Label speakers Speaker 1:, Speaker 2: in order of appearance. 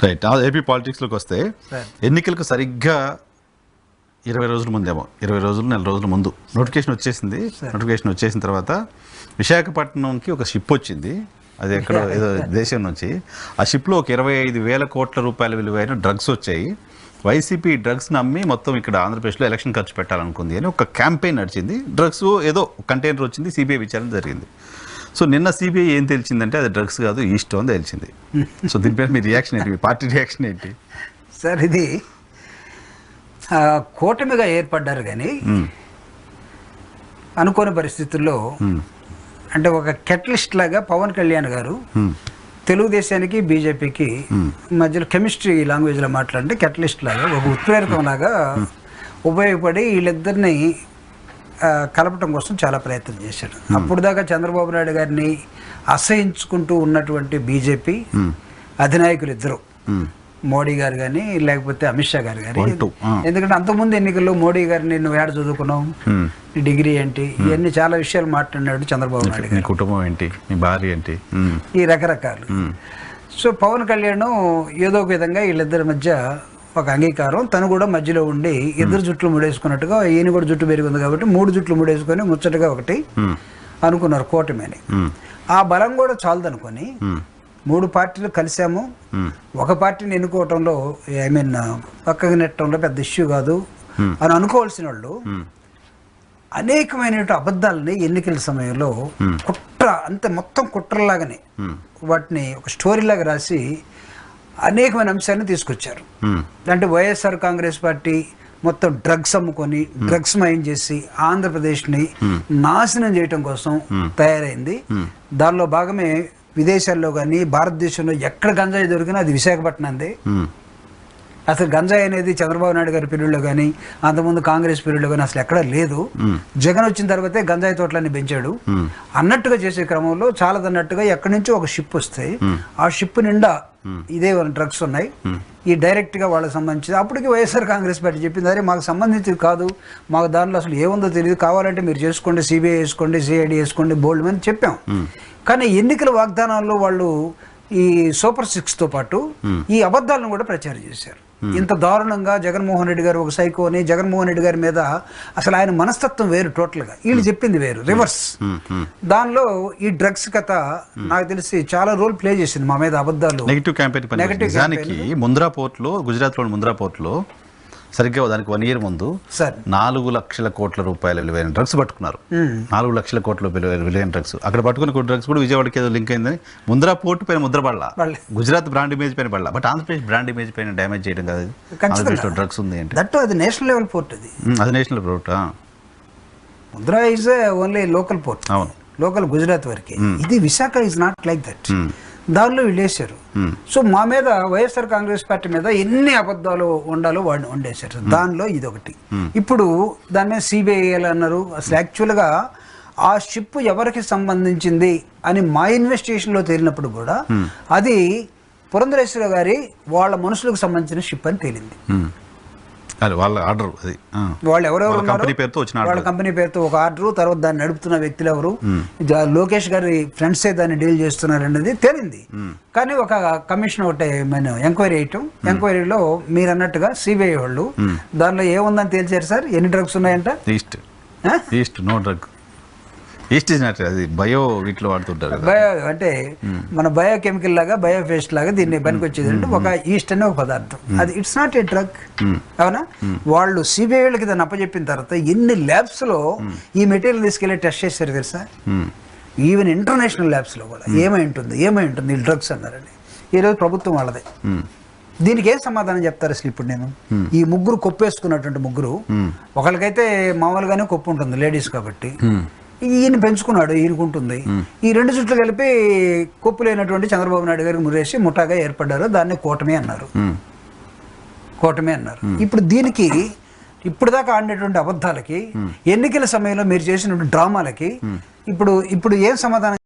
Speaker 1: Right. AP పాలిటిక్స్లోకి వస్తే ఎన్నికలకు సరిగ్గా 20 రోజుల ముందేమో 20 రోజులు నెల రోజుల ముందు నోటిఫికేషన్ వచ్చేసింది. నోటిఫికేషన్ వచ్చేసిన తర్వాత విశాఖపట్నంకి ఒక షిప్ వచ్చింది. అది ఎక్కడో ఏదో దేశం నుంచి. ఆ షిప్లో ఒక 25,000 కోట్ల రూపాయల విలువైన డ్రగ్స్ వచ్చాయి. వైసీపీ డ్రగ్స్ నమ్మి మొత్తం ఇక్కడ ఆంధ్రప్రదేశ్లో ఎలక్షన్ ఖర్చు పెట్టాలనుకుంది అని ఒక క్యాంపెయిన్ నడిచింది. డ్రగ్స్ ఏదో కంటైనర్ వచ్చింది, సిబిఐ విచారణ జరిగింది. సో నిన్న సిబిఐ ఏం తెలిసిందంటే అది డ్రగ్స్ కాదు, ఈస్ట్ అని తెలిసింది. సో దీనిపై మీ రియాక్షన్ ఏంటి, మీ పార్టీ రియాక్షన్ ఏంటి?
Speaker 2: సార్, ఇది కూటమిగా ఏర్పడ్డారు కానీ అనుకోని పరిస్థితుల్లో అంటే ఒక కెటలిస్ట్ లాగా పవన్ కళ్యాణ్ గారు తెలుగుదేశానికి బీజేపీకి మధ్యలో కెమిస్ట్రీ లాంగ్వేజ్లో మాట్లాడితే కెటలిస్ట్ లాగా ఒక ఉత్ప్రేరకం లాగా ఉపయోగపడి వీళ్ళిద్దరిని కలపటం కోసం చాలా ప్రయత్నం చేశాడు. అప్పుడు దాకా చంద్రబాబు నాయుడు గారిని అసహించుకుంటూ ఉన్నటువంటి బీజేపీ అధినాయకులు ఇద్దరు, మోడీ గారు కానీ లేకపోతే అమిత్ షా గారు కానీ, ఎందుకంటే అంతకుముందు ఎన్నికల్లో మోడీ గారిని నువ్వు ఏడ చదువుకున్నావు, నీ డిగ్రీ ఏంటి, ఇవన్నీ చాలా విషయాలు మాట్లాడినాడు చంద్రబాబు నాయుడు గారు.
Speaker 1: కుటుంబం ఏంటి, నీ భార్య ఏంటి,
Speaker 2: ఈ రకరకాలు. సో పవన్ కళ్యాణ్ ఏదో ఒక విధంగా వీళ్ళిద్దరి మధ్య ఒక అంగీకారం, తను కూడా మధ్యలో ఉండి ఇద్దరు జుట్లు ముడేసుకున్నట్టుగా, ఈయన కూడా జుట్టు పెరిగింది కాబట్టి 3 జుట్లు ముడేసుకొని ముచ్చటగా ఒకటి అనుకున్నారు కూటమి అని. ఆ బలం కూడా చాలదనుకొని 3 పార్టీలు కలిసాము, ఒక పార్టీని ఎన్నుకోవటంలో పక్కకు నెట్టడంలో పెద్ద ఇష్యూ కాదు అని అనుకోవాల్సిన వాళ్ళు అనేకమైన అబద్ధాలని ఎన్నికల సమయంలో కుట్ర, అంతే మొత్తం కుట్రలాగానే వాటిని ఒక స్టోరీలాగా రాసి అనేకమైన అంశాలను తీసుకొచ్చారు. అంటే వైఎస్ఆర్ కాంగ్రెస్ పార్టీ మొత్తం డ్రగ్స్ అమ్ముకొని డ్రగ్స్ మయం చేసి ఆంధ్రప్రదేశ్ని నాశనం చేయటం కోసం తయారైంది. దానిలో భాగమే విదేశాల్లో కానీ భారతదేశంలో ఎక్కడ గంజాయి దొరికినా అది విశాఖపట్నందే. అసలు గంజాయి అనేది చంద్రబాబు నాయుడు గారి పీరియడ్లో కానీ అంతకుముందు కాంగ్రెస్ పీరియడ్లో కానీ అసలు ఎక్కడ లేదు. జగన్ వచ్చిన తర్వాతే గంజాయి తోటలన్నీ పెంచాడు. అన్నట్టుగా చేసే క్రమంలో చాలదన్నట్టుగా ఎక్కడి నుంచో ఒక షిప్ వస్తాయి, ఆ షిప్ నిండా ఇదే డ్రగ్స్ ఉన్నాయి, ఈ డైరెక్ట్గా వాళ్ళకి సంబంధించి. అప్పటికి వైఎస్ఆర్ కాంగ్రెస్ పార్టీ చెప్పింది, అరే మాకు సంబంధించింది కాదు, మాకు దానిలో అసలు ఏముందో తెలియదు, కావాలంటే మీరు చేసుకోండి, సిబిఐ వేసుకోండి, సిఐడి వేసుకోండి, బోల్డ్ అని చెప్పాం. కానీ ఎన్నికల వాగ్దానాల్లో వాళ్ళు ఈ సూపర్ 6తో పాటు ఈ అబద్ధాలను కూడా ప్రచారం చేశారు. ఇంత దారుణంగా జగన్మోహన్ రెడ్డి గారు ఒక సైకో అని, జగన్మోహన్ రెడ్డి గారి మీద అసలు ఆయన మనస్తత్వం వేరు, టోటల్గా వీళ్ళు చెప్పింది వేరు, రివర్స్. దానిలో ఈ డ్రగ్స్ కథ నాకు తెలిసి చాలా రోల్ ప్లే చేసింది మా మీద అబద్ధాలు.
Speaker 1: Negative campaign. నిజానికి ముంద్రా పోర్ట్లో, గుజరాత్లోని ముంద్రా పోర్ట్లో సరిగ్గా దానికి 1 year ముందు 4 లక్షల కోట్ల రూపాయల విలువైన డ్రగ్స్ పట్టుకున్నారు. 4 లక్షల కోట్ల విలువైన డ్రగ్స్. అక్కడ పట్టుకున్న డ్రగ్స్ కూడా విజయవాడకి ఏదో లింక్ అయిందని ముంద్రా పోర్టు పైన ముద్ర పడలా, గుజరాత్ బ్రాండ్ ఇమేజ్ పైన పడలా. బట్ ఆంధ్రప్రదేశ్ బ్రాండ్ ఇమేజ్ పైన డ్యామేజ్ చేయడం కాదు. ఆంధ్రప్రదేశ్లో డ్రగ్స్ ఉంది అంటే
Speaker 2: అది నేషనల్ లెవెల్ పోర్ట్,
Speaker 1: అది national port.
Speaker 2: Mundra is only local port, అవును, లోకల్ గుజరాత్ వరకే. ఇది Visakha is not like that. దానిలో వీళ్ళు వేశారు. సో మా మీద వైఎస్ఆర్ కాంగ్రెస్ పార్టీ మీద ఎన్ని అబద్ధాలు ఉండాలో వాడిని వండేశారు. దానిలో ఇదొకటి. ఇప్పుడు దాని మీద సిబిఐ అన్నారు. అసలు యాక్చువల్గా ఆ షిప్ ఎవరికి సంబంధించింది అని మా ఇన్వెస్టిగేషన్లో తేలినప్పుడు కూడా అది పురంధరేశ్వర గారి వాళ్ళ మనుషులకు సంబంధించిన షిప్ అని తేలింది.
Speaker 1: వాళ్ళ ఆర్డర్, అది
Speaker 2: వాళ్ళు ఎవరెవరు
Speaker 1: కంపెనీ పేరుతో వచ్చిన
Speaker 2: వాళ్ళ కంపెనీ పేరుతో ఒక ఆర్డర్, తర్వాత దాన్ని నడుపుతున్న వ్యక్తులు ఎవరు, లోకేష్ గారి ఫ్రెండ్సే దాన్ని డీల్ చేస్తున్నారు అనేది తేలింది. కానీ ఒక కమిషన్ ఒకటి ఎంక్వైరీ వేయటం, ఎంక్వైరీలో మీరు అన్నట్టుగా సిబిఐ వాళ్ళు దానిలో ఏముందని తేల్చారు సార్. ఎన్ని డ్రగ్స్ ఉన్నాయంట?
Speaker 1: Yeast no drug, yeast is not, అది బయో వీటిలో వాడుతుంటారు.
Speaker 2: బయో అంటే మన బయోకెమికల్ లాగా, బయోఫేస్ట్ లాగా దీన్ని పనికొచ్చేది అంటే ఒక ఈస్ట్ అనే ఒక పదార్థం. అది ఇట్స్ నాట్ ఏ డ్రగ్, అవునా? వాళ్ళు సిబిఐ వాళ్ళకి దాన్ని అప్పచెప్పిన తర్వాత ఎన్ని ల్యాబ్స్ లో ఈ మెటీరియల్ తీసుకెళ్లి టెస్ట్ చేశారు తెలుసా? ఈవెన్ ఇంటర్నేషనల్ ల్యాబ్స్ లో కూడా ఏమై ఉంటుంది ఈ డ్రగ్స్ అన్నారని. ఈరోజు ప్రభుత్వం వాళ్ళదే. దీనికి ఏం సమాధానం చెప్తారు అసలు? ఇప్పుడు నేను ఈ ముగ్గురు కొప్పేసుకున్నటువంటి ముగ్గురు, ఒకరికైతే మామూలుగానే కొప్పు ఉంటుంది లేడీస్ కాబట్టి, ఈయన పెంచుకున్నాడు, ఈయనకుంటుంది. ఈ 2 జుట్లు కలిపి కొప్పు లేనటువంటి చంద్రబాబు నాయుడు గారికి మురేసి ముఠాగా ఏర్పడ్డారు. దాన్ని కూటమి అన్నారు. ఇప్పుడు దీనికి ఇప్పుడు దాకా ఆడినటువంటి అబద్ధాలకి, ఎన్నికల సమయంలో మీరు చేసినటువంటి డ్రామాలకి ఇప్పుడు ఏం సమాధానం